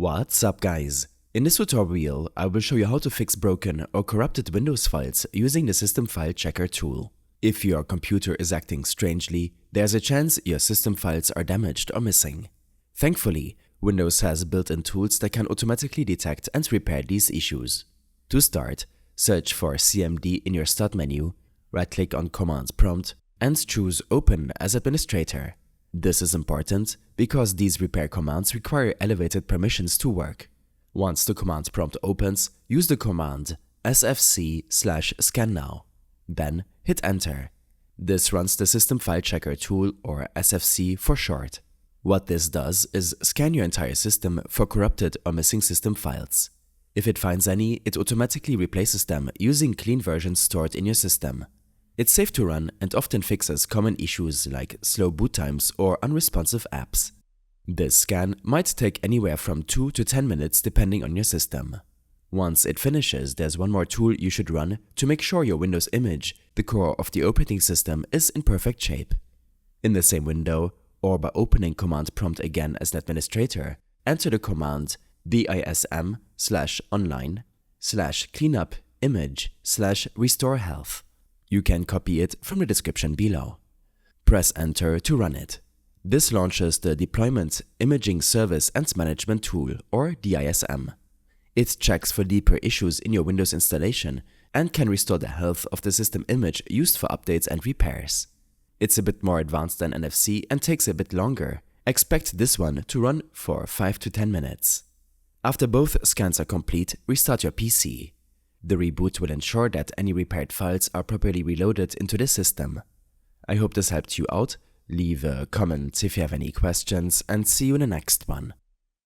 What's up guys? In this tutorial, I will show you how to fix broken or corrupted Windows files using the System File Checker tool. If your computer is acting strangely, there's a chance your system files are damaged or missing. Thankfully, Windows has built-in tools that can automatically detect and repair these issues. To start, search for CMD in your Start menu, right-click on Command Prompt, and choose Open as Administrator. This is important because these repair commands require elevated permissions to work. Once the command prompt opens, use the command sfc/scannow. Then hit Enter. This runs the System File Checker tool, or SFC for short. What this does is scan your entire system for corrupted or missing system files. If it finds any, it automatically replaces them using clean versions stored in your system. It's safe to run and often fixes common issues like slow boot times or unresponsive apps. This scan might take anywhere from 2 to 10 minutes depending on your system. Once it finishes, there's one more tool you should run to make sure your Windows image, the core of the operating system, is in perfect shape. In the same window, or by opening Command Prompt again as the administrator, enter the command dism/online/cleanupimage/restorehealth. You can copy it from the description below. Press Enter to run it. This launches the Deployment Imaging Service and Management tool, or DISM. It checks for deeper issues in your Windows installation and can restore the health of the system image used for updates and repairs. It's a bit more advanced than NFC and takes a bit longer. Expect this one to run for 5 to 10 minutes. After both scans are complete, restart your PC. The reboot will ensure that any repaired files are properly reloaded into the system. I hope this helped you out. Leave a comment if you have any questions, and see you in the next one.